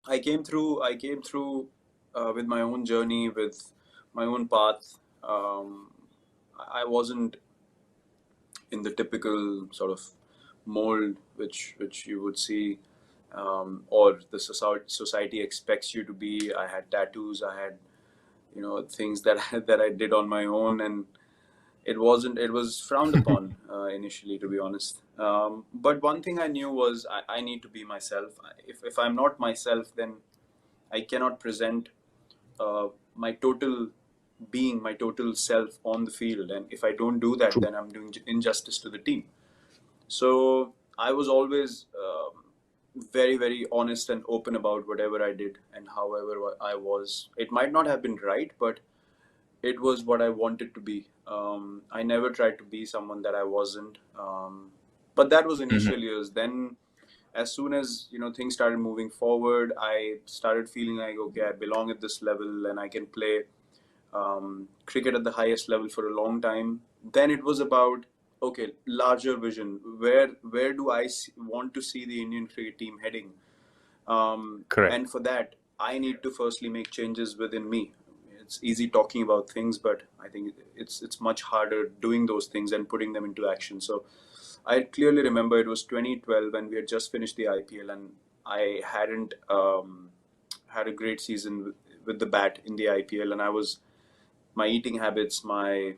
I came through with my own journey, with my own path. I wasn't in the typical sort of mold which you would see, or the society expects you to be. I had tattoos. I had, things that that I did on my own, and it was frowned upon initially, to be honest. But one thing I knew was I need to be myself. If I'm not myself, then I cannot present my total being, my total self on the field. And if I don't do that, True. then I'm doing injustice to the team. So I was always very, very honest and open about whatever I did and however I was. It might not have been right, but it was what I wanted to be. I never tried to be someone that I wasn't. But that was Hmm. initial years. Then, as soon as things started moving forward, I started feeling like, okay, I belong at this level and I can play cricket at the highest level for a long time. Then it was about, okay, larger vision. Where do I want to see the Indian cricket team heading? Correct. And for that, I need to firstly make changes within me. It's easy talking about things, but I think it's much harder doing those things and putting them into action. So I clearly remember it was 2012 when we had just finished the IPL, and I hadn't had a great season with the bat in the IPL, and I was my eating habits, my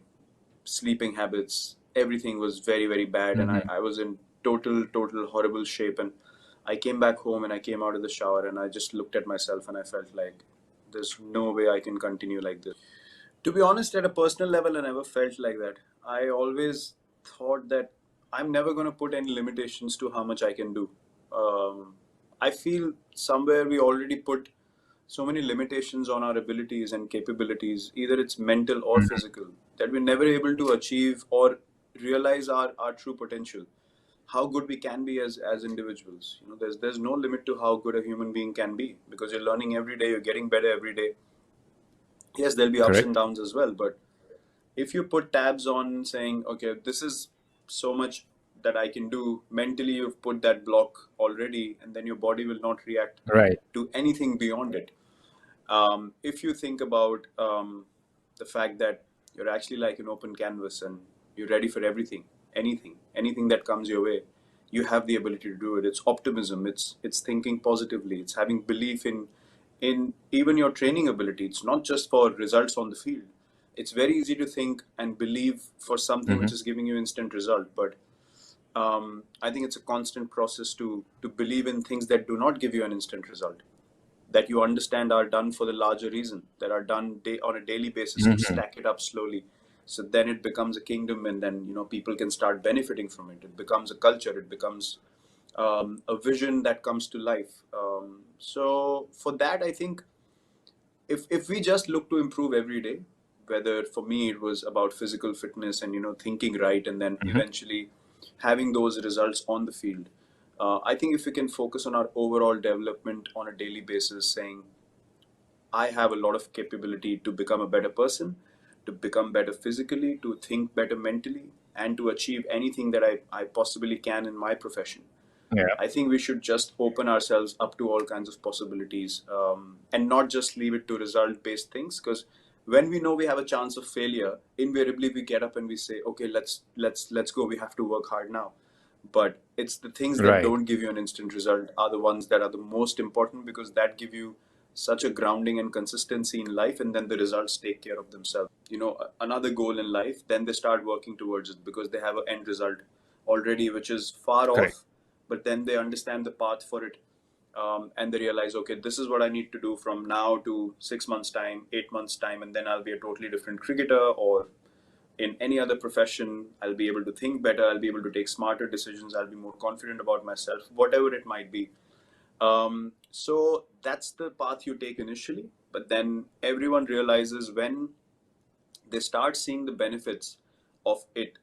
sleeping habits, everything was very, very bad. And I Hmm. was in total horrible shape. And I came back home and I came out of the shower and I just looked at myself and I felt like there's no way I can continue like this. To be honest, at a personal level, I never felt like that. I always thought that I'm never going to put any limitations to how much I can do. I feel somewhere we already put so many limitations on our abilities and capabilities, either it's mental or Hmm. physical, that we're never able to achieve or realize our true potential, how good we can be as individuals. There's no limit to how good a human being can be, because you're learning every day, you're getting better every day. Yes, there'll be ups and Correct. downs as well, but if you put tabs on saying, okay, this is so much that I can do, mentally you've put that block already, and then your body will not react Right. to anything beyond it. If you think about the fact that you're actually like an open canvas and you're ready for everything, anything that comes your way, you have the ability to do it. It's optimism. It's thinking positively. It's having belief in even your training ability. It's not just for results on the field. It's very easy to think and believe for something which Hmm. is giving you instant result, but I think it's a constant process to believe in things that do not give you an instant result, that you understand are done for the larger reason, that are done on a daily basis to Hmm. stack it up slowly. So then it becomes a kingdom, and then people can start benefiting from it. It becomes a culture. It becomes a vision that comes to life. So for that, I think if we just look to improve every day, whether for me it was about physical fitness and thinking right, and then Hmm. eventually having those results on the field, I think if we can focus on our overall development on a daily basis, saying I have a lot of capability to become a better person, to become better physically, to think better mentally, and to achieve anything that I possibly can in my profession. Yeah. I think we should just open ourselves up to all kinds of possibilities, and not just leave it to result based things. Because when we know we have a chance of failure, invariably we get up and we say, okay, let's go. We have to work hard now. But it's the things that Right. don't give you an instant result are the ones that are the most important, because that give you such a grounding and consistency in life, and then the results take care of themselves. Another goal in life, then they start working towards it because they have an end result already, which is far Correct. off, but then they understand the path for it. And they realize, okay, this is what I need to do from now to 6 months time, 8 months time, and then I'll be a totally different cricketer, or in any other profession. I'll be able to think better, I'll be able to take smarter decisions, I'll be more confident about myself, whatever it might be. So that's the path you take initially, but then everyone realizes when they start seeing the benefits of it,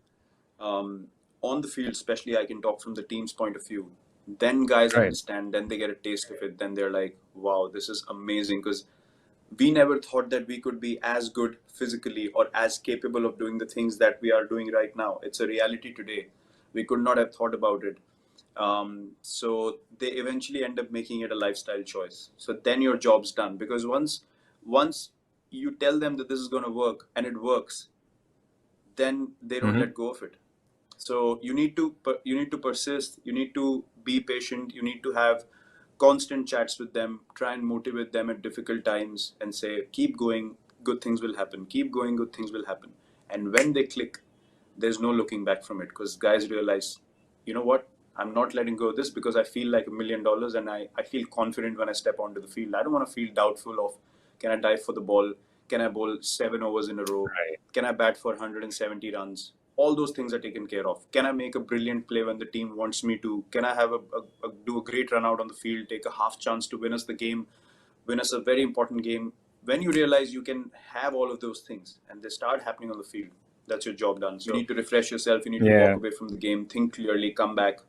um, on the field, especially I can talk from the team's point of view, then guys Right. understand, then they get a taste of it, then they're like, wow, this is amazing. Because we never thought that we could be as good physically or as capable of doing the things that we are doing right now. It's a reality today. We could not have thought about it So they eventually end up making it a lifestyle choice. So then your job's done, because once you tell them that this is going to work and it works, then they don't let go of it. So you need to persist. You need to be patient. You need to have constant chats with them. Try and motivate them at difficult times, and say, "Keep going. Good things will happen. Keep going. Good things will happen." And when they click, there's no looking back from it, because guys realize, you know what? I'm not letting go of this because I feel like $1 million, and I feel confident when I step onto the field. I don't want to feel doubtful of, can I dive for the ball? Can I bowl 7 overs in a row? Right. Can I bat for 170 runs? All those things are taken care of. Can I make a brilliant play when the team wants me to? Can I have do a great run out on the field, take a half chance to win us the game, win us a very important game? When you realize you can have all of those things and they start happening on the field, that's your job done. So you need to refresh yourself. You need to walk Yeah. away from the game, think clearly, come back.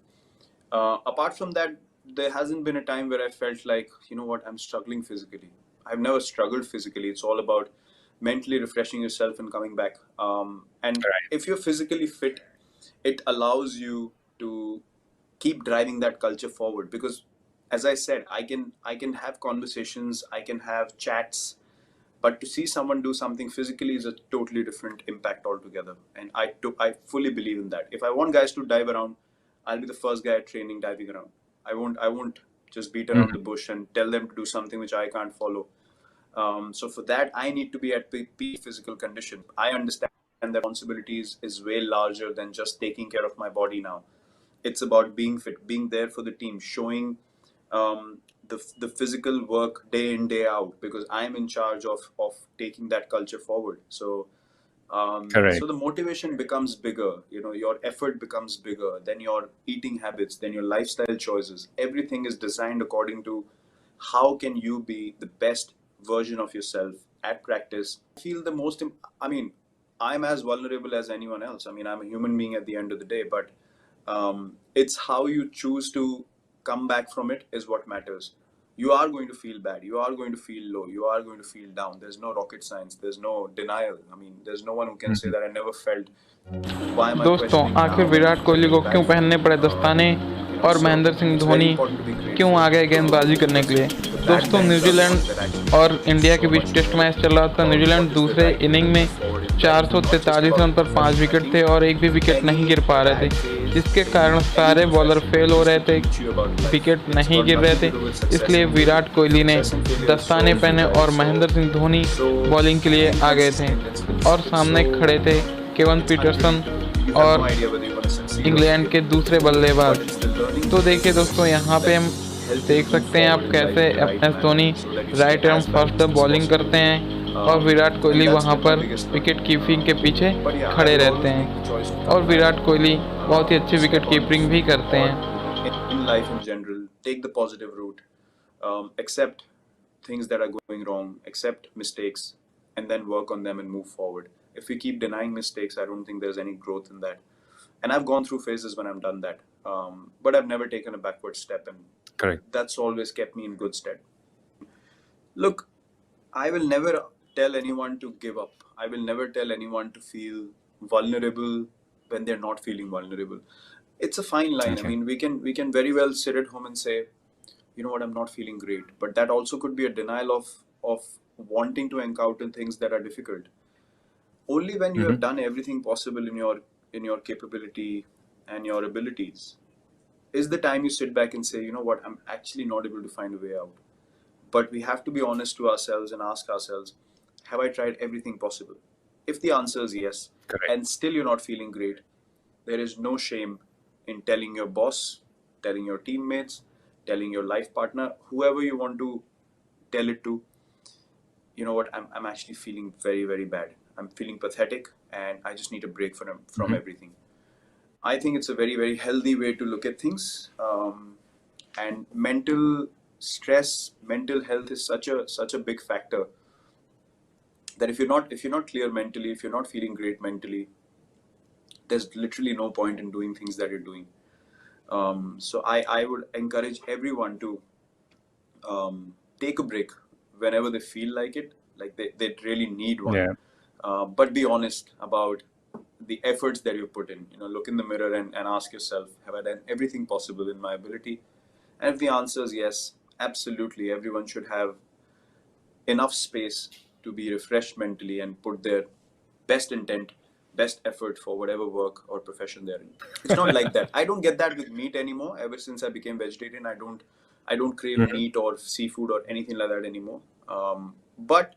Apart from that, there hasn't been a time where I felt like, you know what, I'm struggling physically. I've never struggled physically. It's all about mentally refreshing yourself and coming back. And Right. if you're physically fit, it allows you to keep driving that culture forward, because, as I said, I can have conversations, I can have chats, but to see someone do something physically is a totally different impact altogether. And I fully believe in that. If I want guys to dive around, I'll be the first guy at training diving around. I won't just beat around the bush and tell them to do something which I can't follow. So for that, I need to be at peak physical condition. I understand that responsibilities is way larger than just taking care of my body now. It's about being fit, being there for the team, showing the physical work day in day out, because I'm in charge of taking that culture forward. So Correct. the motivation becomes bigger. Your effort becomes bigger. Then your eating habits, then your lifestyle choices. Everything is designed according to how can you be the best version of yourself at practice. I feel the most. I mean, I'm as vulnerable as anyone else. I mean, I'm a human being at the end of the day, but it's how you choose to come back from it is what matters. You are going to feel bad. You are going to feel low. You are going to feel down. There's no rocket science. There's no denial. I mean, there's no one who can say that I never felt. Why am I दोस्तों, questioning आखिर now when I Virat used to Kohli feel को bad क्यों for पहनने पड़े it? दस्ताने और So Mahendra Singh it's very Dhoni important to be क्यों grateful आ गए गेंदबाजी करने because के लिए? the bad दोस्तों, times are the ones that New Zealand actually और teach you इंडिया के so बीच much टेस्ट more मैच चल रहा था. about New Zealand what is the दूसरे right way इनिंग to में move forward in life. It's not just 443 about run पर 5 performing. I wicket थे think और एक भी विकेट नहीं गिर पा रहे bad थे, phase जिसके कारण in any सारे बॉलर profession फेल हो is रहे to थे, teach you about life. Wicket It's नहीं got गिर रहे nothing थे. to do with success इसलिए and failure. विराट कोहली ने Success and failure is so दस्ताने पहने और futile, Mahendra Singh Dhoni so bowling के लिए आ गए थे. inconsistent. और सामने खड़े थे Kevin It's Pietersen unpredictable. You have no और idea whether you're going to succeed or England के fail. दूसरे But बल्लेबाज. it's the learning तो देखिए phases दोस्तों, यहाँ पे that हम help you देख to move सकते हैं आप forward in life कैसे in the M right S manner Dhoni so that you stay right arm as first balanced as bowling possible. करते हैं और विराट And कोहली that's वहाँ been my पर biggest विकेट learning. कीपिंग के पीछे But yeah, I खड़े will रहते always make the हैं. choice to और come back, विराट कोहली बहुत ही अच्छी wicket step onto the keeping भी field, करते or हैं. in life in general, take the positive route, accept things that are going wrong, accept mistakes, and then work on them and move forward. If we keep denying mistakes, I don't think there's any growth in that. And I've gone through phases when I've done that, but I've never taken a backward step, and Correct. that's always kept me in good stead. Look, I will never tell anyone to give up. I will never tell anyone to feel vulnerable when they're not feeling vulnerable. It's a fine line. I Okay. mean, we can very well sit at home and say, you know what, I'm not feeling great. But that also could be a denial of wanting to encounter things that are difficult. Only when you have done everything possible in your capability and your abilities is the time you sit back and say, you know what, I'm actually not able to find a way out. But we have to be honest to ourselves and ask ourselves, have I tried everything possible? If the answer is yes, Correct. and still you're not feeling great, there is no shame in telling your boss, telling your teammates, telling your life partner, whoever you want to tell it to, you know what, I'm actually feeling very, very bad. I'm feeling pathetic and I just need a break from everything. I think it's a very, very healthy way to look at things. And mental stress, mental health is such a big factor that if you're not clear mentally, if you're not feeling great mentally, there's literally no point in doing things that you're doing. So I would encourage everyone to take a break whenever they feel like it, like they really need one. Yeah. But be honest about the efforts that you put in. Look in the mirror and ask yourself, have I done everything possible in my ability? And if the answer is yes, absolutely, everyone should have enough space to be refreshed mentally and put their best intent, best effort for whatever work or profession they're in. It's not like that. I don't get that with meat anymore. Ever since I became vegetarian, I don't crave meat or seafood or anything like that anymore. But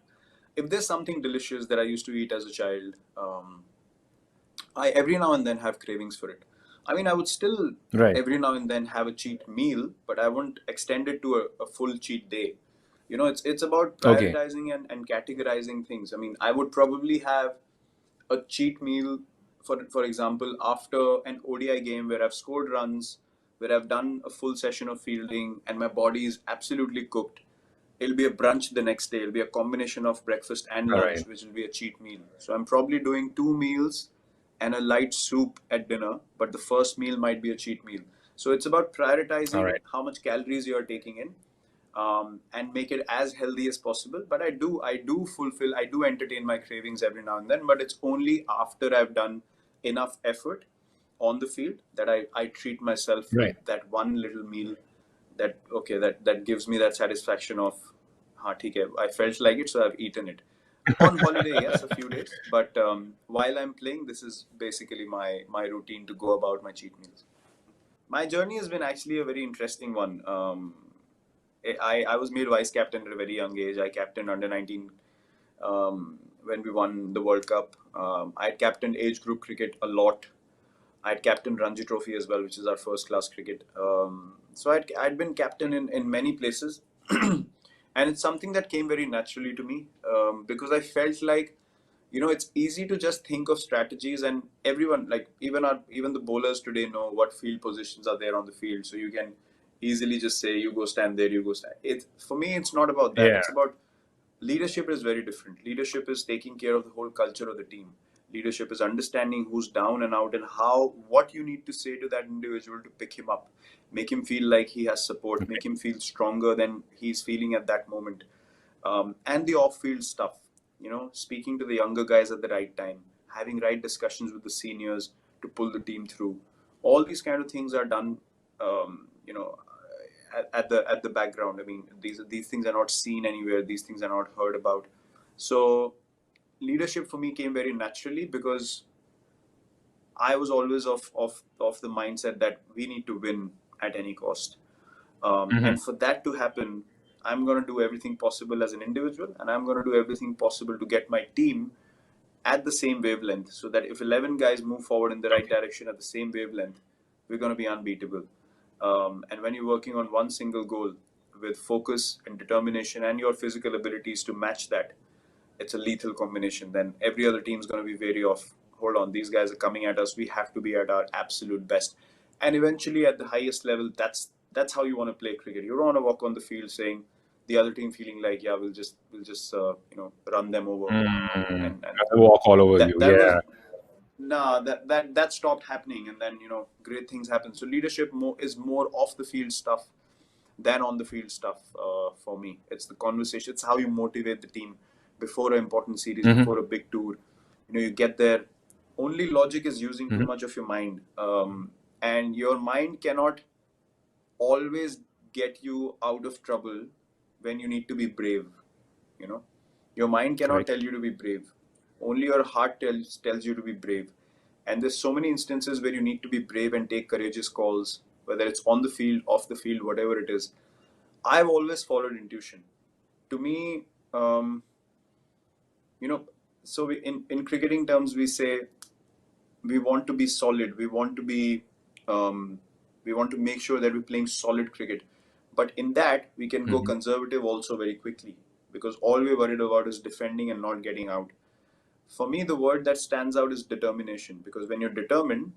if there's something delicious that I used to eat as a child, I every now and then have cravings for it. I mean, I would still every now and then have a cheat meal, but I won't extend it to a full cheat day. It's about prioritizing and categorizing things. I mean, I would probably have a cheat meal, for example, after an ODI game where I've scored runs, where I've done a full session of fielding, and my body is absolutely cooked. It'll be a brunch the next day. It'll be a combination of breakfast and lunch, which will be a cheat meal. So I'm probably doing 2 meals and a light soup at dinner, but the first meal might be a cheat meal. So it's about prioritizing how much calories you are taking in, and make it as healthy as possible. But I do entertain my cravings every now and then, but it's only after I've done enough effort on the field that I treat myself with that one little meal that gives me that satisfaction of, theek hai, I felt like it, so I've eaten it. On holiday, yes, a few days, but while I'm playing, this is basically my routine to go about my cheat meals. My journey has been actually a very interesting one. I was made vice captain at a very young age. I captained under 19 when we won the World Cup. I had captained age group cricket a lot. I had captained Ranji Trophy as well, which is our first class cricket. So I'd been captain in many places. And it's something that came very naturally to me, because I felt like, it's easy to just think of strategies, and everyone, like even the bowlers today know what field positions are there on the field. So you can easily just say, you go stand there, you go stand. For me, it's not about that. It's about leadership is very different. Leadership is taking care of the whole culture of the team. Leadership is understanding who's down and out and what you need to say to that individual to pick him up, make him feel like he has support, make him feel stronger than he's feeling at that moment. And the off-field stuff, speaking to the younger guys at the right time, having right discussions with the seniors to pull the team through. All these kind of things are done, at the background. I mean, these things are not seen anywhere. These things are not heard about. So leadership for me came very naturally because I was always of the mindset that we need to win at any cost. And for that to happen, I'm going to do everything possible as an individual, and I'm going to do everything possible to get my team at the same wavelength, so that if 11 guys move forward in the right direction at the same wavelength, we're going to be unbeatable. And when you're working on one single goal with focus and determination and your physical abilities to match that, it's a lethal combination. Then every other team is going to be wary of, hold on, these guys are coming at us. We have to be at our absolute best. And eventually at the highest level, that's how you want to play cricket. You don't want to walk on the field saying, the other team feeling like, yeah, we'll just run them over. And walk all over you. That stopped happening, and then great things happen. So leadership is more off the field stuff than on the field stuff. For me, it's the conversation. It's how you motivate the team before an important series, before a big tour. You get there. Only logic is using too much of your mind, and your mind cannot always get you out of trouble when you need to be brave. Your mind cannot tell you to be brave. Only your heart tells you to be brave. And there's so many instances where you need to be brave and take courageous calls, whether it's on the field, off the field, whatever it is. I've always followed intuition. To me, so in cricketing terms, we say we want to be solid. We want to be, we want to make sure that we're playing solid cricket. But in that, we can go conservative also very quickly, because all we're worried about is defending and not getting out. For me, the word that stands out is determination, because when you're determined,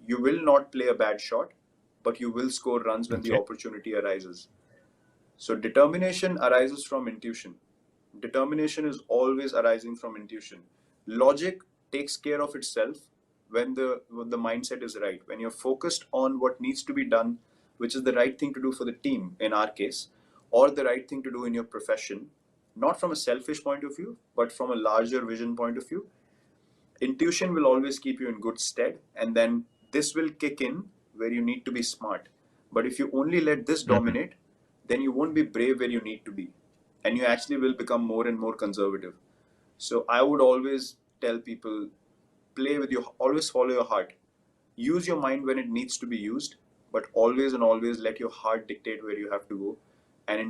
you will not play a bad shot, but you will score runs when the opportunity arises. So determination arises from intuition. Determination is always arising from intuition. Logic takes care of itself when the mindset is right. When you're focused on what needs to be done, which is the right thing to do for the team, in our case, or the right thing to do in your profession, not from a selfish point of view, but from a larger vision point of view, intuition will always keep you in good stead, and then this will kick in where you need to be smart. But if you only let this dominate, then you won't be brave where you need to be, and you actually will become more and more conservative. So I would always tell people, play with your, always follow your heart. Use your mind when it needs to be used, but always and always let your heart dictate where you have to go. And